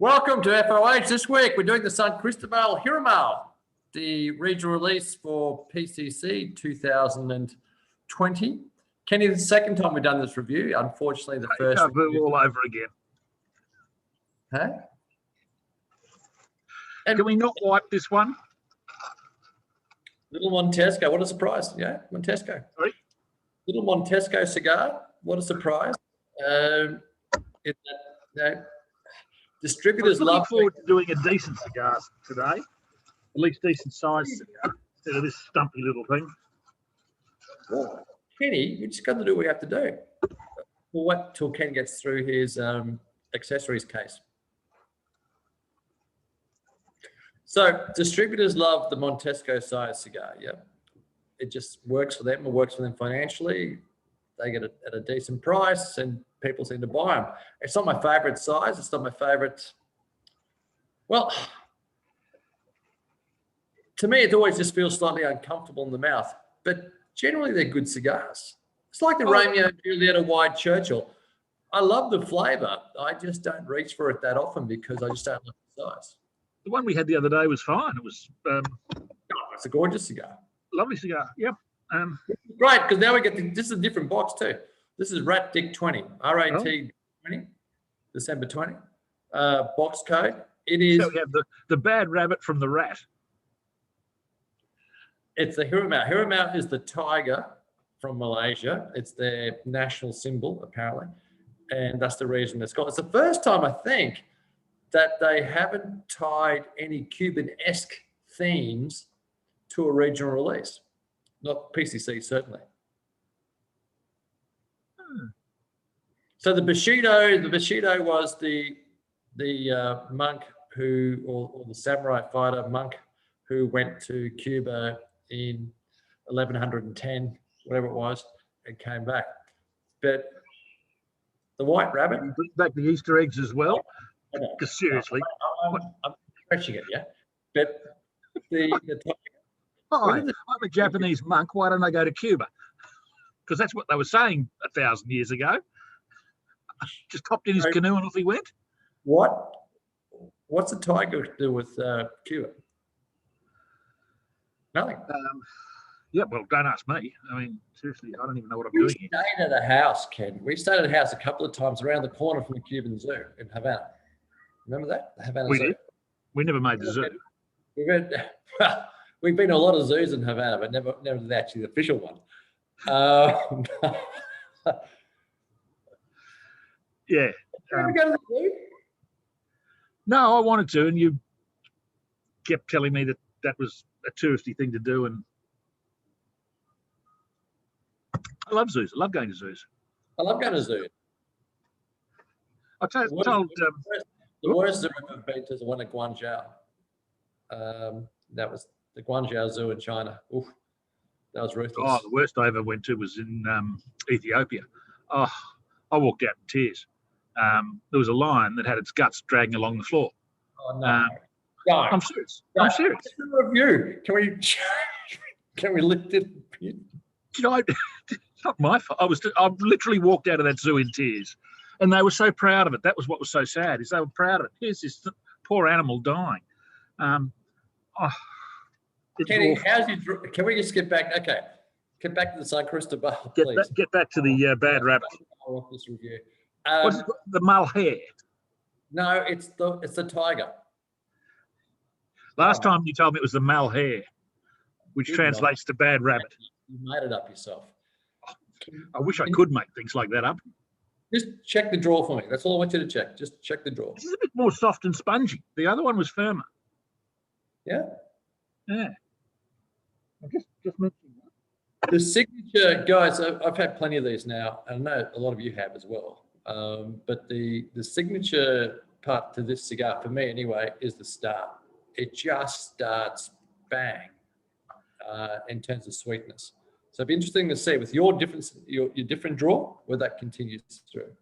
Welcome to FOH. This week we're doing the San Cristobal Harimau, the regional release for PCC 2020. Kenny, the second time we've done this review. Unfortunately, the first all over again. Huh? Can we not wipe this one? Little Montesco, what a surprise! Yeah, Montesco. Sorry? Little Montesco cigar. What a surprise! Distributors love forward to doing a decent cigar today, at least decent size cigar, instead of this stumpy little thing. Well, Kenny, we just got to do what we have to do. We'll wait till Ken gets through his accessories case. So distributors love the Montesco size cigar. Yeah, it just works for them. It works for them financially. They get it at a decent price, and people seem to buy them. It's not my favorite size. It's not my favorite. Well, to me, it always just feels slightly uncomfortable in the mouth. But generally, they're good cigars. It's like the Romeo and Juliet Wide Churchill. I love the flavour. I just don't reach for it that often because I just don't like the size. The one we had the other day was fine. It was it's a gorgeous cigar. Lovely cigar. Yep. Great, because now we get this is a different box too. This is RAT DIC 20, RAT 20, December 20. Box code. It is. So we have the bad rabbit from the rat. It's the Hiromar. Hiromar is the tiger from Malaysia. It's their national symbol, apparently. And that's the reason it's called. It's the first time, I think, that they haven't tied any Cuban-esque themes to a regional release. Not PCC, certainly. So the Bushido was the monk who, or the samurai fighter monk who went to Cuba in 1110, whatever it was, and came back. But the white rabbit. You bring back the Easter eggs as well. Because seriously, I'm stretching it, yeah. But the I'm a Japanese monk. Why don't I go to Cuba? Because that's what they were saying 1,000 years ago. Just hopped in his canoe and off he went. What's the tiger to do with Cuba? Nothing. Yeah, well, don't ask me. I mean, seriously, I don't even know what I'm doing here. We stayed at a house, Ken. We stayed at a house a couple of times around the corner from the Cuban zoo in Havana. Remember that? The Havana Zoo. Did. We never made the zoo. We've been to a lot of zoos in Havana, but never actually the official one. Yeah. Did you ever go to the zoo? No, I wanted to, and you kept telling me that was a touristy thing to do, and I love zoos. I love going to zoos. I love going to zoos. I told the worst zoo I've ever been to is the one at Guangzhou. That was the Guangzhou Zoo in China. Oof, that was ruthless. Oh, the worst I ever went to was in Ethiopia. Oh, I walked out in tears. There was a lion that had its guts dragging along the floor. Oh no! No. I'm serious. I'm serious. It's a review. Can we lift it? You know, it's not my fault. I literally walked out of that zoo in tears, and they were so proud of it. That was what was so sad, is they were proud of it. Here's this poor animal dying. Kenny, can we just get back? Okay, get back to the San Cristobal, please. Get back to the bad rabbit. This review. What's it, the malheur? No, it's the tiger. Last time you told me it was the malheur, which translates to bad rabbit. You made it up yourself. I wish I could make things like that up. Just check the drawer for me. That's all I want you to check. Just check the drawer. This is a bit more soft and spongy. The other one was firmer. Yeah? Yeah. I just mentioned that. The signature, guys, I've had plenty of these now, and I know a lot of you have as well. But the signature part to this cigar, for me anyway, is the start. It just starts bang in terms of sweetness. So it'd be interesting to see with your different draw where that continues through.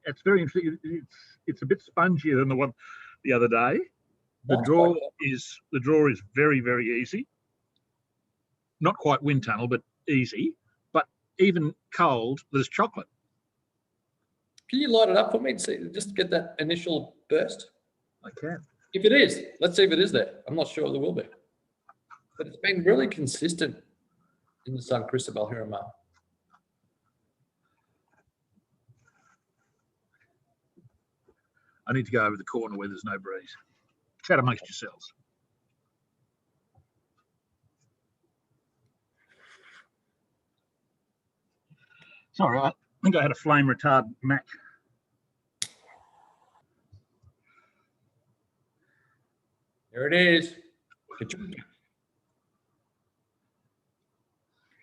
It's very interesting. It's a bit spongier than the one the other day. The draw is very, very easy. Not quite wind tunnel, but easy. But even cold, there's chocolate. Can you light it up for me to see, just to get that initial burst? I can. If it is, let's see if it is there. I'm not sure there will be. But it's been really consistent in the San Cristobal Harimau. I need to go over the corner where there's no breeze. Chat amongst yourselves. Sorry, I think I had a flame retardant Mac. There it is.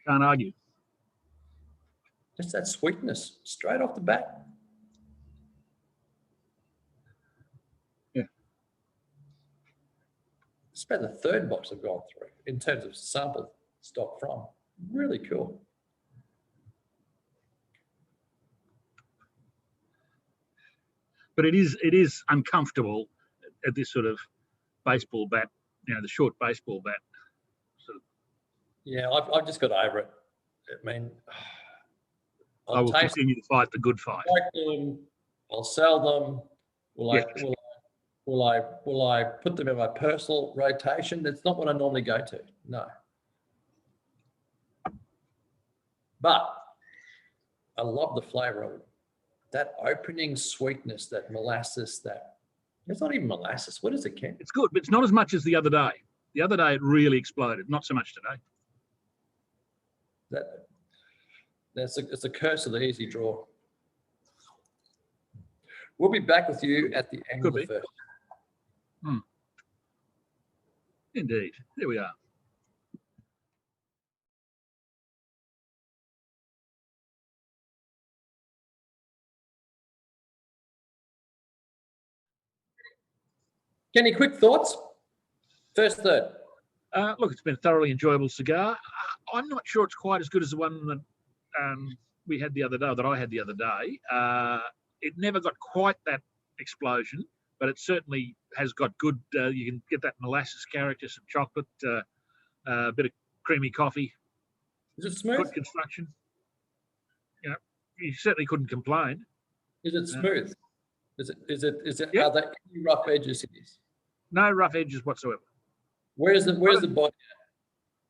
Can't argue. Just that sweetness straight off the bat. Yeah. It's about the third box I've gone through in terms of sample stock from. Really cool. But it is uncomfortable at this sort of baseball bat, the short baseball bat. Sort of. Yeah, I've just got over it. I mean, I will continue to fight the good fight. I'll sell them. Will I put them in my personal rotation? That's not what I normally go to. No. But I love the flavour of it. That opening sweetness, that molasses, it's not even molasses. What is it, Ken? It's good, but it's not as much as the other day. The other day it really exploded. Not so much today. It's a curse of the easy draw. We'll be back with you at the end of the first. Indeed. There we are. Kenny, quick thoughts? First third. Look, it's been a thoroughly enjoyable cigar. I'm not sure it's quite as good as the one that we had the other day, that I had the other day. It never got quite that explosion, but it certainly has got good, you can get that molasses character, some chocolate, a bit of creamy coffee. Is it smooth? Good construction. You certainly couldn't complain. Is it smooth? Is it? Yeah. Are there any rough edges in this? No rough edges whatsoever. Where's the body?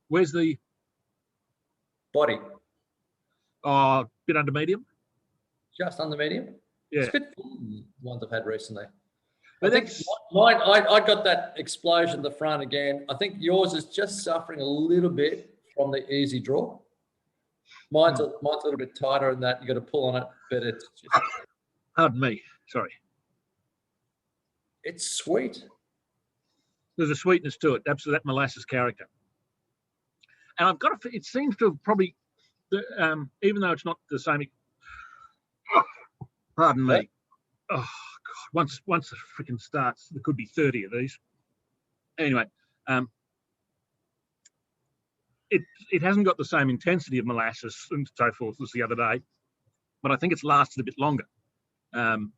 Where's the Body? bit under medium? Just under medium? Yeah. It's a bit fuller than the ones I've had recently. But I think mine, I got that explosion at the front again. I think yours is just suffering a little bit from the easy draw. Mine's a little bit tighter in that you got to pull on it, but it's just. Pardon me. Sorry. It's sweet. There's a sweetness to it. Absolutely, that molasses character. And I've got it seems to have probably, even though it's not the same. Pardon me. Oh God! Once it freaking starts, there could be 30 of these. Anyway, it hasn't got the same intensity of molasses and so forth as the other day, but I think it's lasted a bit longer.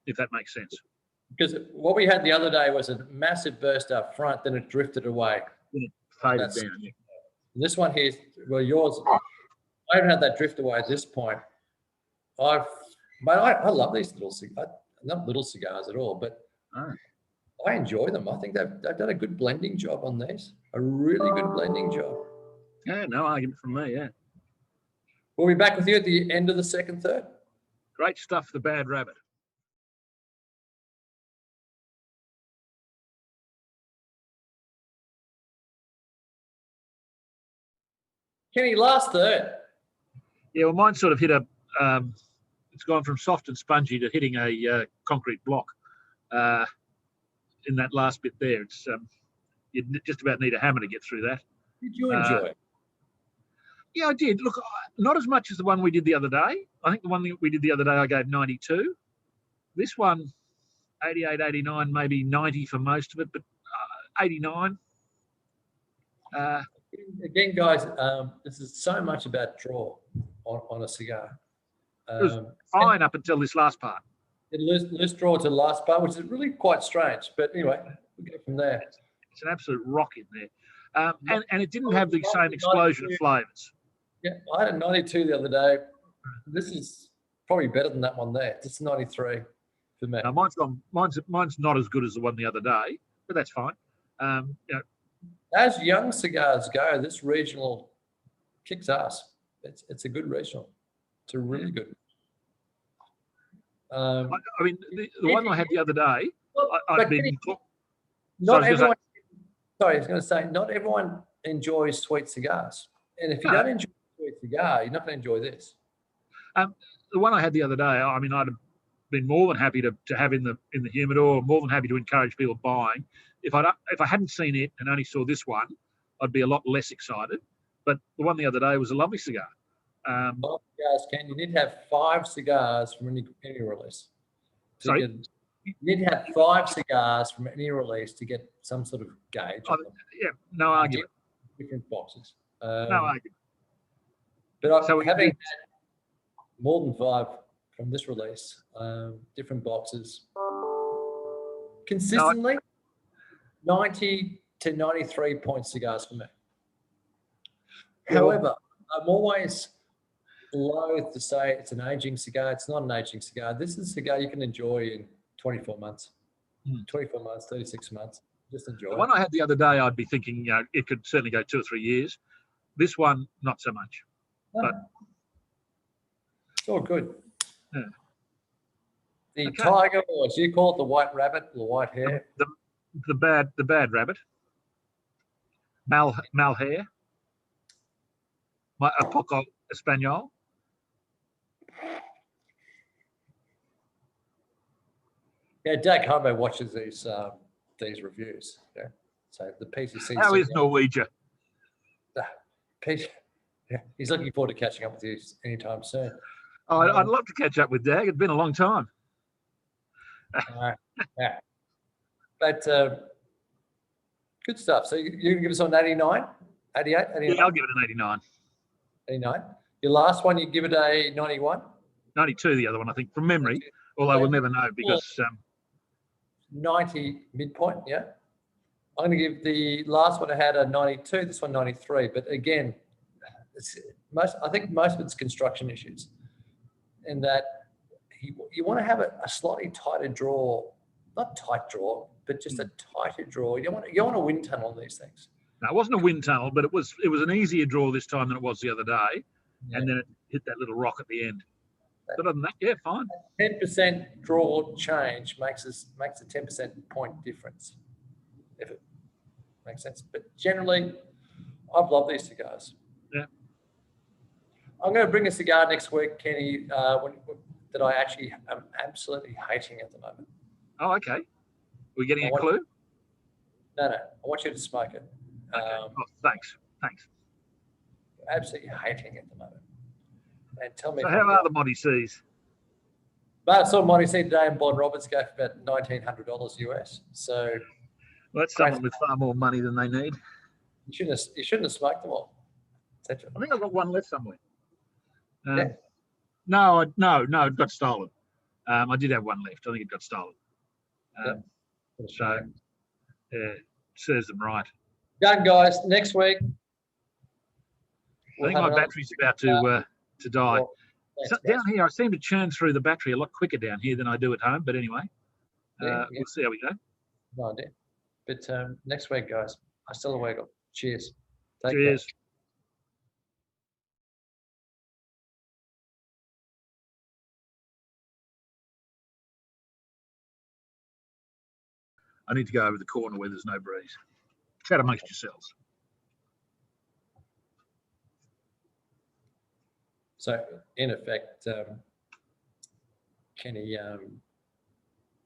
If that makes sense. Because what we had the other day was a massive burst up front, then it drifted away. Then it faded down. Yeah. This one here, well, yours, I haven't had that drift away at this point. I love these little cigars, not little cigars at all, but I enjoy them. I think they've done a good blending job on these, a really good blending job. Yeah, no argument from me, yeah. We'll be back with you at the end of the second third. Great stuff, the Bad Rabbit. Kenny, last third. Yeah, well, mine sort of hit it's gone from soft and spongy to hitting a concrete block in that last bit there. It's you just about need a hammer to get through that. Did you enjoy it? Yeah, I did. Look, not as much as the one we did the other day. I think the one that we did the other day I gave 92. This one, 88, 89, maybe 90 for most of it, but 89. Again, guys, this is so much about draw on a cigar. It was fine up until this last part. Let's draw to the last part, which is really quite strange. But anyway, we'll go from there. It's an absolute rock in there. And it didn't have the same explosion of flavours. Yeah, I had a 92 the other day. This is probably better than that one there. It's 93. for me. Now, mine's not as good as the one the other day, but that's fine. You know, As young cigars go, this regional kicks ass. It's a good regional. It's a really good. I mean, the one I had the other day, I'd been. Not everyone. Sorry, I was going to say, not everyone enjoys sweet cigars, and if you don't enjoy a sweet cigar, you're not going to enjoy this. The one I had the other day, I mean, I'd have been more than happy to have in the humidor, more than happy to encourage people buying. If I hadn't seen it and only saw this one, I'd be a lot less excited. But the one the other day was a lovely cigar. 5 cigars, Ken. You need to have 5 cigars from any release. Sorry? You need to have 5 cigars from any release to get some sort of gauge. Yeah, no argument. Different boxes. No argument. But having had more than 5 from this release, different boxes, consistently, 90 to 93 point cigars for me. However, I'm always loath to say it's an aging cigar. It's not an aging cigar. This is a cigar you can enjoy in 24 months, 24 months, 36 months. Just enjoy. The one I had the other day, I'd be thinking, you know, it could certainly go 2 or 3 years. This one, not so much. No. But it's all good. Yeah. The tiger, or as you call it, the white rabbit, the white hare. The bad rabbit. Malhare. A Poco Espanol. Yeah, Doug Hobo watches these reviews. Yeah. So the PCC. How is Norwegia? Yeah, he's looking forward to catching up with you anytime soon. Oh, I'd love to catch up with Dag. It's been a long time. Yeah. But good stuff. So you can give us on 89, 88, 89? Yeah, I'll give it an 89. 89. Your last one, you give it a 91? 92, the other one, I think, from memory. Although we'll never know because 90 midpoint, yeah. I'm going to give the last one I had a 92, this one 93. But again, I think most of it's construction issues, in that you want to have a slightly tighter draw, not tight draw, but just a tighter draw. You don't want a wind tunnel on these things. No, it wasn't a wind tunnel, but it was an easier draw this time than it was the other day, and then it hit that little rock at the end. But other than that, yeah, fine. 10% draw change makes a 10% point difference, if it makes sense. But generally, I've loved these cigars. Yeah. I'm going to bring a cigar next week, Kenny, that I actually am absolutely hating at the moment. Oh, okay. Are we getting a clue? No. I want you to smoke it. Okay. Thanks. Absolutely hating at the moment. And tell me. So how are the Monty C's? But I saw Monty C today and Bond Roberts go for about $1,900 US. So well, that's someone with far more money than they need. You shouldn't have smoked them all. I think I've got one left somewhere. Yeah. No, it got stolen. I did have one left. I think it got stolen. So, yeah, serves them right. Done, guys. Next week. I think my battery's about to die. So down here, I seem to churn through the battery a lot quicker down here than I do at home. But anyway, we'll see how we go. No idea. But next week, guys. I still awake. Cheers. Cheers. Care. I need to go over the corner where there's no breeze. Chat amongst yourselves. So, in effect, Kenny,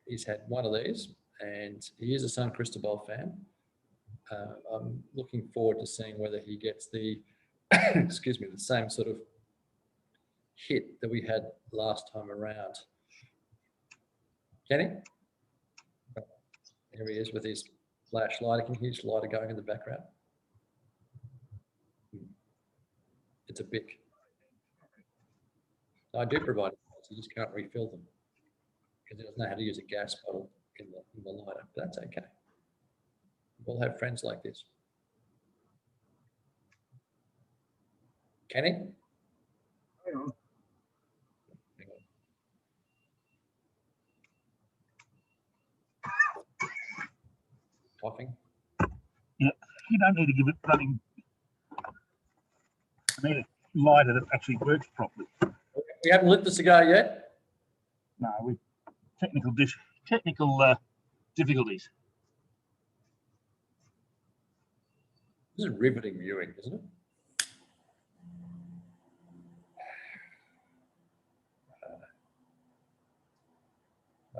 he's had one of these, and he is a San Cristobal fan. I'm looking forward to seeing whether he gets the, excuse me, the same sort of hit that we had last time around. Kenny? Here he is with his flashlight. Can you hear his lighter going in the background? It's a Bic. I do provide it, you just can't refill them because he doesn't know how to use a gas bottle in the lighter. But that's okay. We'll have friends like this. Kenny? Hang on. Puffing. Yeah, you don't need to give it running. I need it lighter that actually works properly. We haven't lit the cigar yet. No, we technical difficulties. This is riveting viewing, isn't it?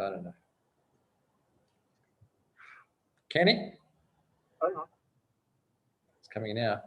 I don't know. Kenny? Oh, It's coming now.